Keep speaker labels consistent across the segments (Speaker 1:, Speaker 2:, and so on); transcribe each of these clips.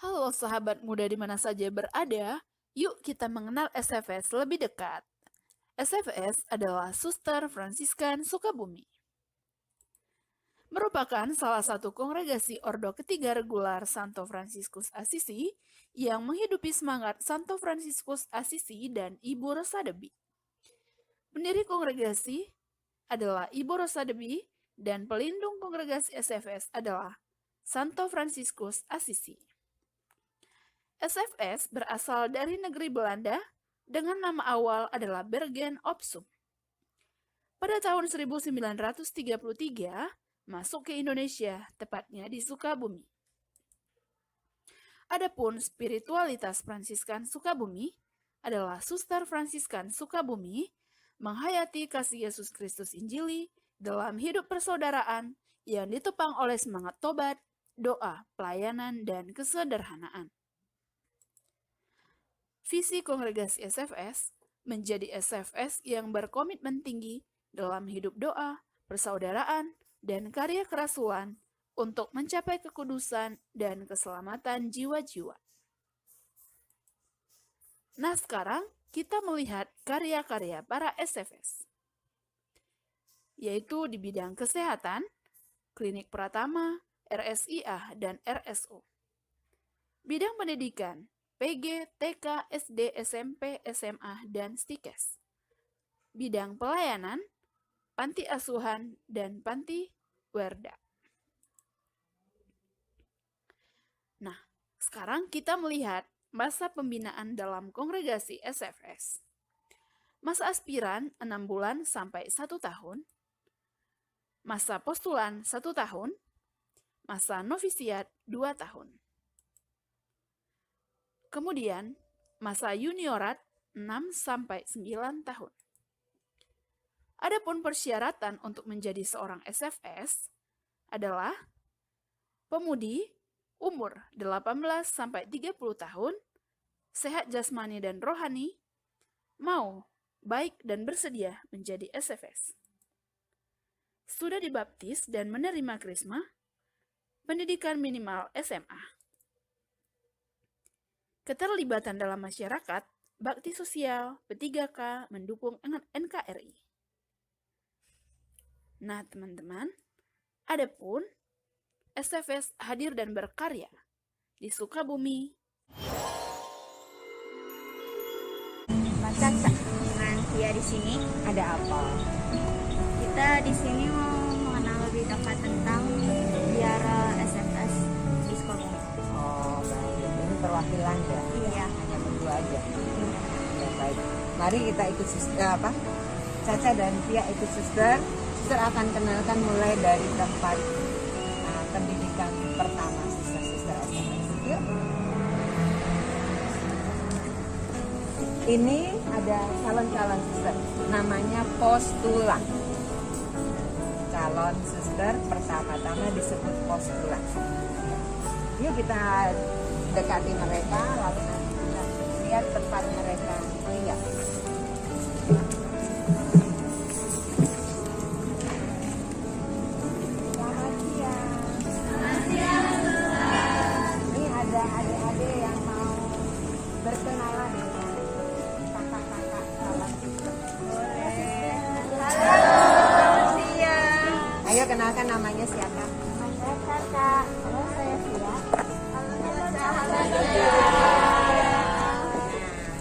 Speaker 1: Halo sahabat muda di mana saja berada, yuk kita mengenal SFS lebih dekat. SFS adalah Suster Fransiskan Sukabumi. Merupakan salah satu kongregasi Ordo Ketiga Regular Santo Fransiskus Assisi yang menghidupi semangat Santo Fransiskus Assisi dan Ibu Rosa Debi. Pendiri kongregasi adalah Ibu Rosa Debi dan pelindung kongregasi SFS adalah Santo Fransiskus Assisi. SFS berasal dari negeri Belanda dengan nama awal adalah Bergen op Zoom. Pada tahun 1933 masuk ke Indonesia, tepatnya di Sukabumi. Adapun spiritualitas Fransiskan Sukabumi adalah Suster Fransiskan Sukabumi menghayati kasih Yesus Kristus Injili dalam hidup persaudaraan yang ditopang oleh semangat tobat, doa, pelayanan, dan kesederhanaan. Visi kongregasi SFS menjadi SFS yang berkomitmen tinggi dalam hidup doa, persaudaraan, dan karya kerasulan untuk mencapai kekudusan dan keselamatan jiwa-jiwa. Nah, sekarang kita melihat karya-karya para SFS, yaitu di bidang kesehatan, klinik Pratama, RSIA, dan RSO. Bidang pendidikan, PG, TK, SD, SMP, SMA, dan STIKES. Bidang pelayanan, panti asuhan, dan panti werda. Nah, sekarang kita melihat masa pembinaan dalam kongregasi SFS. Masa aspiran 6 bulan sampai 1 tahun, masa postulan 1 tahun, masa novisiat 2 tahun. Kemudian, masa juniorat 6 sampai 9 tahun. Adapun persyaratan untuk menjadi seorang SFS adalah pemudi umur 18 sampai 30 tahun, sehat jasmani dan rohani, mau, baik dan bersedia menjadi SFS. Sudah dibaptis dan menerima krisma, pendidikan minimal SMA. Keterlibatan dalam masyarakat, bakti sosial, P3K, mendukung NKRI. Nah teman-teman, adapun SFS hadir dan berkarya di Sukabumi.
Speaker 2: Mas Caca, dengan Tia di sini
Speaker 3: Ada apa?
Speaker 2: kita di sini mau mengenal lebih dekat tentang biara SFS di Sukabumi.
Speaker 3: Oh, baik. Ini perwakilan ya?
Speaker 2: Iya.
Speaker 3: Hanya berdua aja. Ya, baik. Mari kita ikut Caca dan Tia ikut suster. Suster akan kenalkan mulai dari tempat pendidikan pertama suster-suster SFS. Yuk. Ini ada calon-calon suster. Namanya postulan. Calon suster pertama-tama disebut postulan. Yuk kita dekati mereka, lalu nanti kita lihat tempat mereka tinggal. Selamat siang. Ini ada adik-adik yang mau berkenalan dengan kakak-kakak calon suster. Ayo kenalkan namanya siapa?
Speaker 2: Saya Caca. Halo, saya Tia.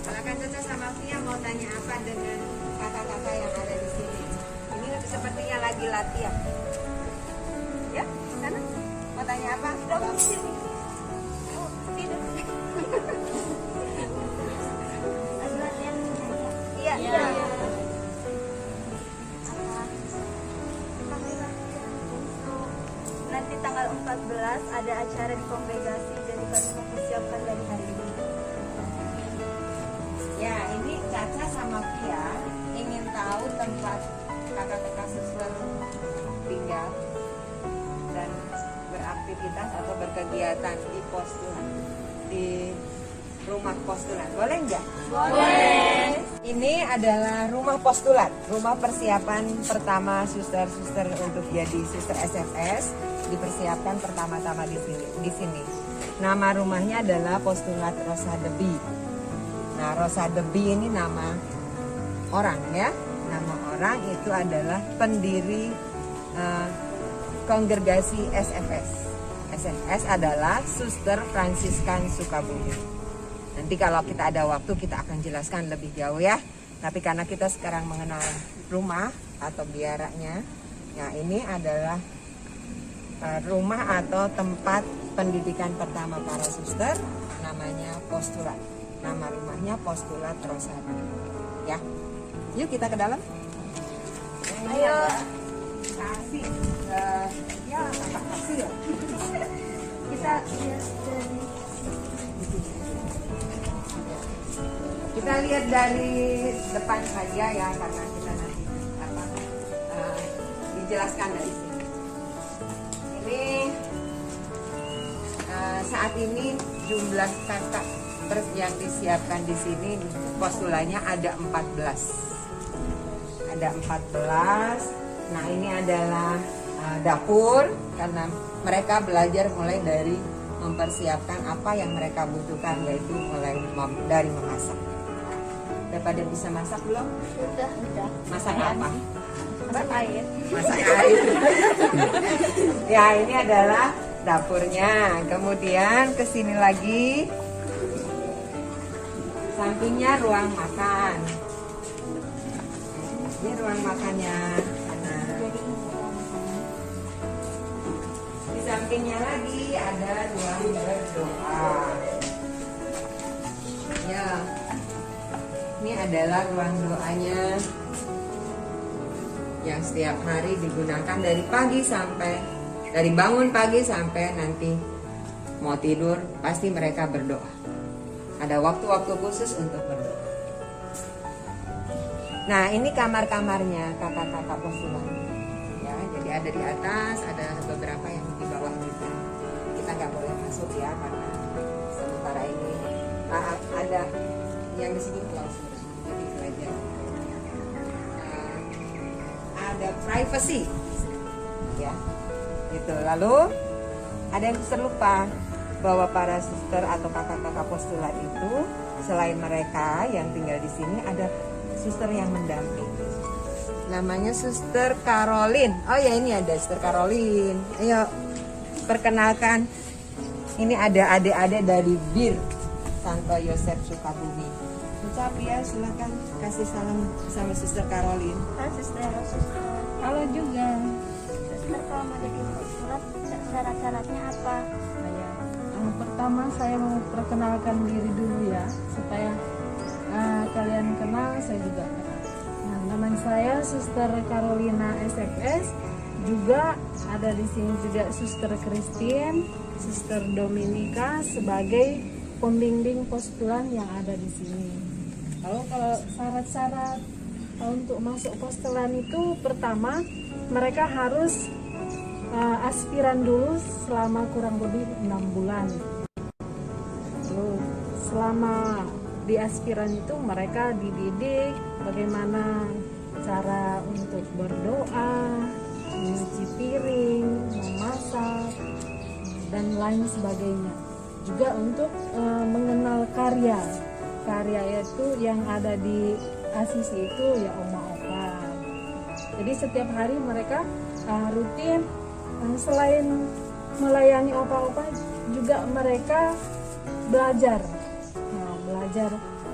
Speaker 3: Silakan Caca sama Fia mau tanya apa dengan kakak-kakak yang ada di sini. Ini sepertinya lagi latihan. Ya, sana. Mau tanya apa? Sini. Oh, tidur.
Speaker 2: Lagi latihan
Speaker 3: Iya.
Speaker 2: Iya. Nanti tanggal 14 ada acara di kongregasi, jadi kami mempersiapkan dari hari ini.
Speaker 3: Ya, ini Caca sama Fia ingin tahu tempat kakak-kakak suster tinggal dan beraktivitas atau berkegiatan di postulan, di rumah postulan. Boleh nggak?
Speaker 2: Boleh.
Speaker 3: Ini adalah rumah postulat, rumah persiapan pertama suster-suster untuk jadi suster SFS, dipersiapkan pertama-tama di sini. Nama rumahnya adalah Postulat Rosa Debi. Nah, Rosa Debi ini nama orang ya. Nama orang itu adalah pendiri kongregasi SFS. SFS adalah Suster Fransiskan Sukabumi. Nanti kalau kita ada waktu kita akan jelaskan lebih jauh ya. Tapi karena kita sekarang mengenal rumah atau biaranya, ya ini adalah rumah atau tempat pendidikan pertama para suster, namanya Postulat. Nama rumahnya Postulat Rosa Debi. Ya, yuk kita ke dalam.
Speaker 2: Ayo.
Speaker 3: Kasih, ya apa kasih ya?
Speaker 2: Kita lihat dari
Speaker 3: Kita lihat dari depan saja ya, karena kita nanti dijelaskan dari sini. Ini saat ini jumlah kakak yang disiapkan di sini postulanya ada 14. Ada 14. Nah, ini adalah dapur, karena mereka belajar mulai dari mempersiapkan apa yang mereka butuhkan, yaitu mulai dari memasak. Udah pada bisa masak belum?
Speaker 2: udah.
Speaker 3: Masak apa?
Speaker 2: Masak air.
Speaker 3: Masak air. Ya, ini adalah dapurnya. Kemudian ke sini lagi. Sampingnya ruang makan. Ini ruang makannya. Di sampingnya lagi ada ruang berdoa. Ya, ini adalah ruang doanya yang setiap hari digunakan dari bangun pagi sampai nanti mau tidur, pasti mereka berdoa. Ada waktu-waktu khusus untuk berdoa. Nah, ini kamar-kamarnya kakak-kakak postulat. Ya, jadi ada di atas, ada beberapa yang di bawah juga. Kita nggak boleh masuk ya, karena sementara ini ada yang di sini close, jadi pelajar. Ada privacy, ya, gitu. Lalu ada yang terlupa bahwa para suster atau kakak-kakak postulat itu selain mereka yang tinggal di sini ada suster yang mendampingi. Namanya Suster Caroline. Oh ya, ini ada Suster Caroline. Ayo perkenalkan. Ini ada adik-adik dari BIR Santo Yosef Sukabumi. Ucap ya, silakan kasih salam sama Suster Caroline.
Speaker 2: Suster.
Speaker 4: Halo juga.
Speaker 2: Suster, kalau mau jadi postulat syarat-syaratnya apa?
Speaker 4: Pertama saya mau perkenalkan diri dulu ya, supaya kalian kenal, saya juga kenal. Nah, nama saya Suster Carolina SFS. Juga ada di sini juga Suster Christine, Suster Dominika sebagai pembimbing postulan yang ada di sini. Lalu kalau syarat-syarat untuk masuk postulan itu, pertama mereka harus aspiran dulu selama kurang lebih 6 bulan. Lalu selama di aspiran itu mereka dididik bagaimana cara untuk berdoa, mencuci piring, memasak, dan lain sebagainya. Juga untuk mengenal karya itu yang ada di Asisi itu ya Oma-Opa. Jadi setiap hari mereka rutin, selain melayani opa-opa juga mereka belajar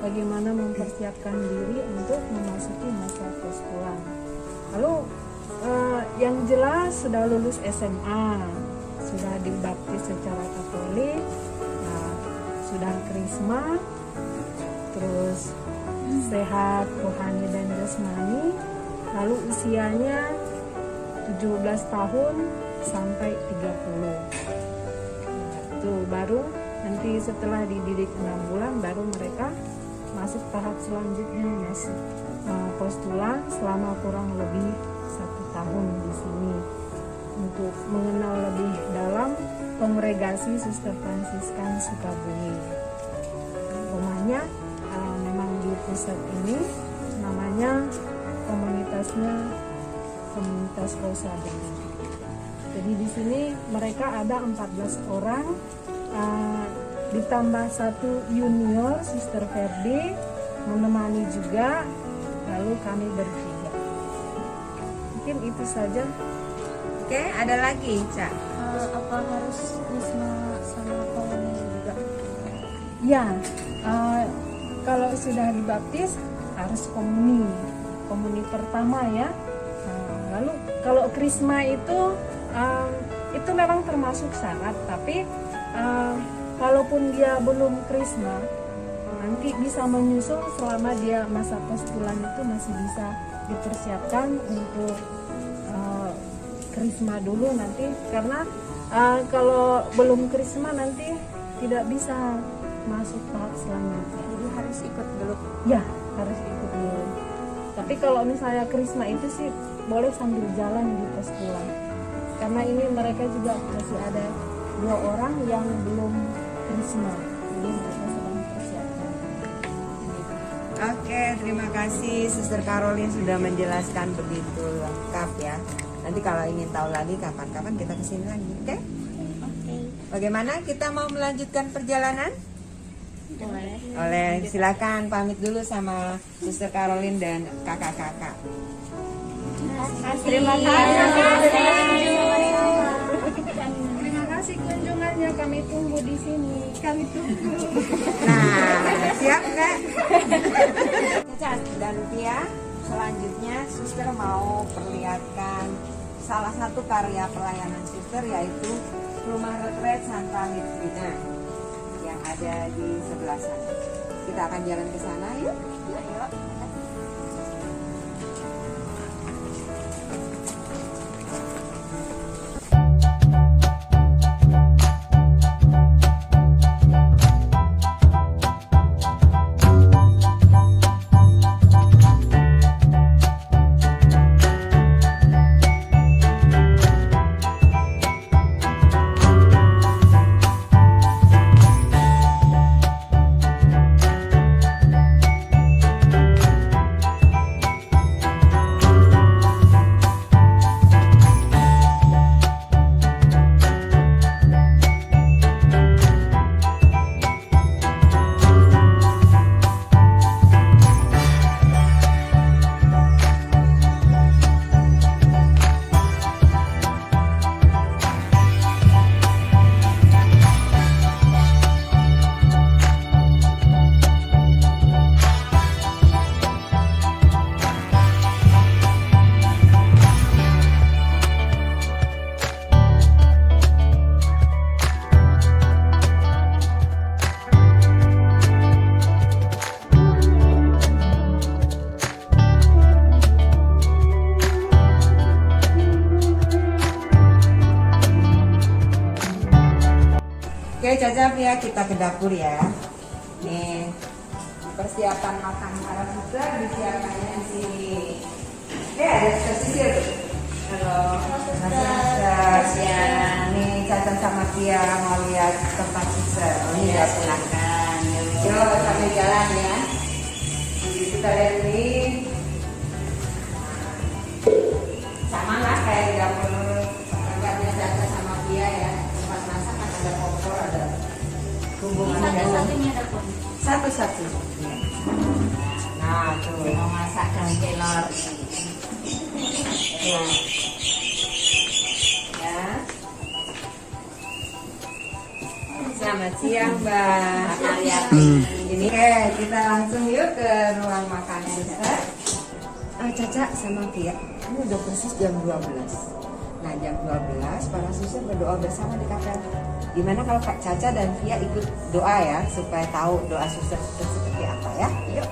Speaker 4: bagaimana mempersiapkan diri untuk memasuki masa postulan. Lalu yang jelas sudah lulus SMA, sudah dibaptis secara Katolik, sudah krisma, terus sehat rohani dan jasmani, lalu usianya 17 tahun sampai 30. Itu baru nanti setelah dididik 6 bulan baru mereka masuk tahap selanjutnya, masuk postulan selama kurang lebih 1 tahun di sini untuk mengenal lebih dalam kongregasi Suster Fransiskan Sukabumi. Rumahnya memang di pusat ini, namanya komunitas Rosa Debi. Jadi di sini mereka ada 14 orang ditambah satu junior Suster Ferdi menemani juga, lalu kami bertiga. Mungkin itu saja.
Speaker 3: Oke, ada lagi, Ca?
Speaker 2: Apa harus wisma sama koloni juga?
Speaker 4: Ya, kalau sudah dibaptis harus komuni pertama ya. Lalu kalau krisma itu memang termasuk syarat, tapi kalaupun dia belum krisma, nanti bisa menyusul selama dia masa postulan itu masih bisa dipersiapkan untuk krisma dulu nanti, karena kalau belum krisma nanti tidak bisa masuk tahap selanjutnya.
Speaker 2: Jadi harus ikut dulu.
Speaker 4: Ya, harus ikut dulu. Tapi kalau misalnya krisma itu sih boleh sambil jalan di postulan. Karena ini mereka juga masih ada 2 orang yang belum krisma. Jadi mereka sedang persiapkan.
Speaker 3: Oke, terima kasih Suster Caroline sudah menjelaskan begitu lengkap ya. Nanti kalau ingin tahu lagi kapan-kapan kita kesini lagi, oke? Bagaimana kita mau melanjutkan perjalanan? Oleh silakan pamit dulu sama Suster Caroline dan kakak-kakak.
Speaker 2: Terima kasih.
Speaker 4: Terima kasih kunjungannya, kami tunggu di sini. Kami tunggu.
Speaker 3: Nah, siap nggak? Caca dan Tia, selanjutnya Suster mau perlihatkan salah satu karya pelayanan Suster, yaitu Rumah Retret Santa Litwina yang ada di sebelah sana. Kita akan jalan ke sana yuk. Yuk. Oke Caca, ya kita ke dapur ya. Nih persiapan makan para Suster disiapkannya di sini. Ada Suster. Halo, Suster. Ya, nih Caca sama Tia mau lihat tempat Suster. Ini ya silakan. Yuk sambil jalan ya. Jadi kita lihat ini sama lah kayak di dapur tempatnya Caca sama Tia ya. Tempat masak kan ada kompor, ada hubungan
Speaker 2: Satu-satunya dapur.
Speaker 3: satu-satu. Nah tuh mau masak dan kelor. Ya. Ya. Selamat siang Mbak. Ini kita langsung yuk ke ruang makan Suster. Caca sama Tia, ini udah persis jam 12. Nah jam 12 para Suster berdoa bersama di kapel. Gimana kalau Kak Caca dan Via ikut doa ya, supaya tahu doa Suster itu seperti apa ya. Yuk.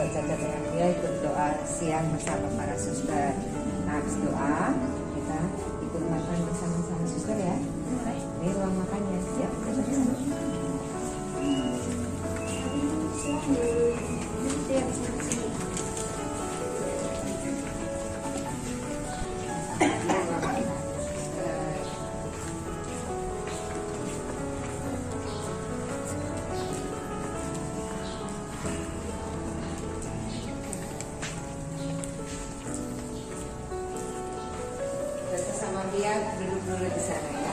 Speaker 3: Caca dengan dia ikut doa siang bersama para suster. Nah, habis doa kita ikut makan bersama-sama suster ya. Ini ruang makannya ya. Sama dia duduk dulu di sana ya.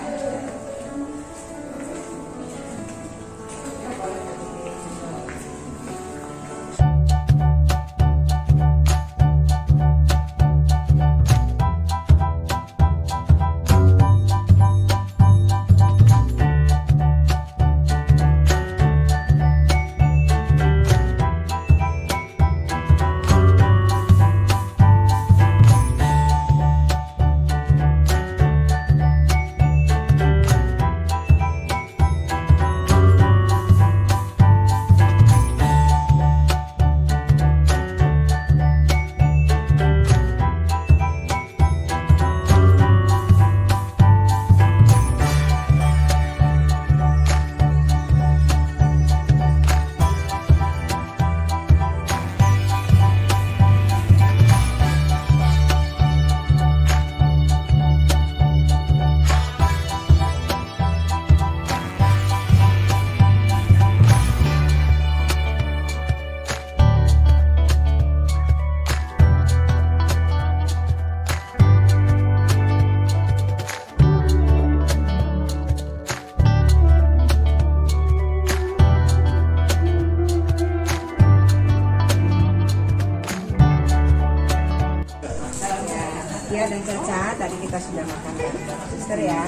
Speaker 3: Tia dan Caca tadi kita sudah makan ya, suster ya.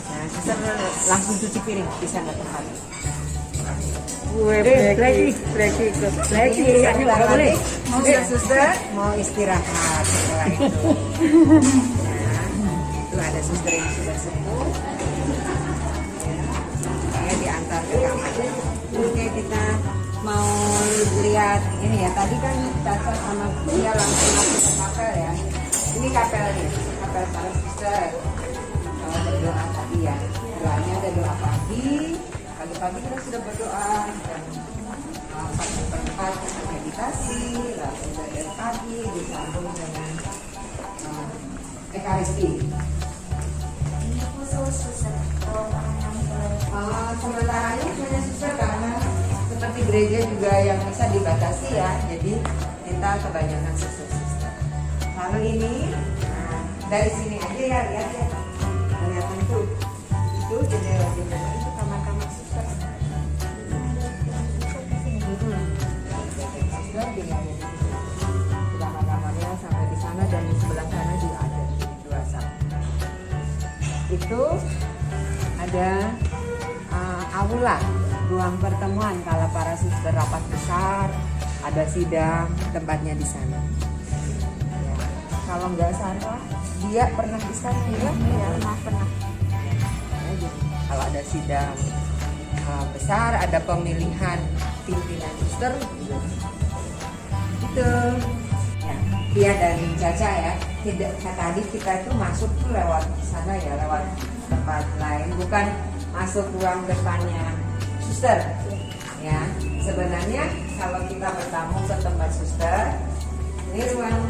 Speaker 3: Nah, suster langsung cuci piring di sana tempatnya. Mau suster mau istirahat setelah itu. Nah, itu ada suster yang sudah sepuh. Ya, diantar ke kamar. Oke, kita mau lihat ini ya. Tadi kan Caca sama Tia langsung masuk ke kapel ya. Ini kapelnya, kapel para suster. Kalau berdoa tadi ya, doanya ada doa pagi. Pagi-pagi kita sudah berdoa dan pagi perempat kita meditasi, lalu ibadah pagi disambung dengan ekaristi.
Speaker 2: Ini khusus suster.
Speaker 3: Sementara ini hanya suster karena seperti gereja juga yang bisa dibatasi ya, jadi kita kebanyakan suster. Lalu ini dari sini aja ya, lihat ya, kelihatan tuh itu jendela-jendela itu kamar-kamar suster. Suster tinggal di situ. Kamar-kamarnya sampai di sana dan di sebelah sana juga ada dua sama. Itu ada aula, ruang pertemuan kalau para suster rapat besar, ada sidang, tempatnya di sana. Kalau nggak salah, dia pernah di sana ya? Ya, pernah. Ya, jadi, kalau ada sidang besar, ada pemilihan pimpinan suster, gitu. Ya, Tia dan Caca ya. Tidak, tadi kita itu masuk tuh lewat sana ya, lewat tempat lain, bukan masuk ruang depannya suster. Ya, sebenarnya kalau kita bertamu ke tempat suster, ini ruang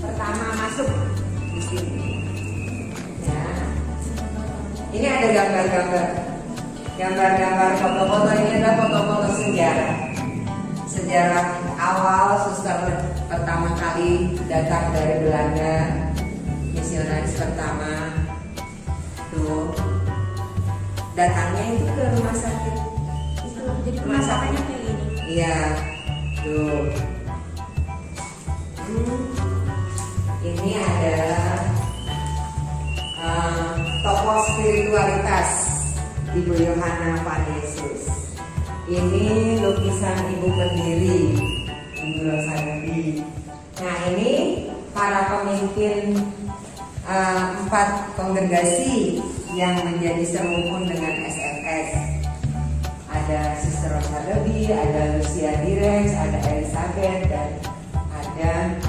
Speaker 3: pertama masuk di sini. Ya. Ini ada gambar-gambar foto-foto. Ini adalah foto-foto sejarah awal suster pertama kali datang dari Belanda, misionaris pertama. Tuh datangnya itu ke rumah sakit.
Speaker 2: Jadi penampakannya kayak gini.
Speaker 3: Iya, tuh. Ini adalah tokoh spiritualitas Ibu Yohana Van Yesus. Ini lukisan ibu pendiri Ibu Rosadebi. Nah, ini para pemimpin 4 kongregasi yang menjadi serumun dengan SFS. Ada Suster Rosa Lebih, ada Lucia Direx, ada Elizabeth, dan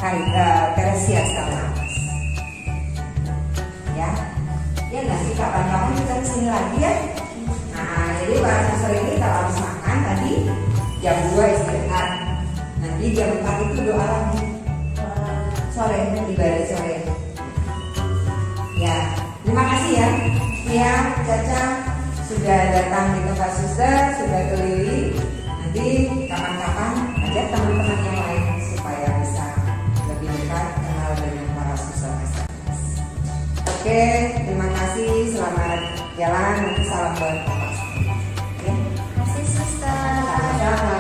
Speaker 3: ada Teresia Stalmatas. Ya, ya nanti kapan-kapan kita kesini lagi ya. Nah, jadi para suster ini kalau habis makan tadi jam 2 istirahat. Nanti jam 4 itu doa lagi. Sore, ibadah sore. Ya, terima kasih ya. Tia, Caca sudah datang di tempat suster, sudah keliling. Nanti kapan-kapan ajak teman-teman yang lain supaya bisa lebih dekat kenal dengan para suster SFS. Oke, terima kasih. Selamat jalan. Nanti salam buat Bapak. Ya.
Speaker 2: Kasih suster.
Speaker 3: Sama-sama.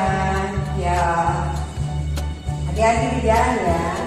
Speaker 3: Ya. Hati-hati di jalan ya.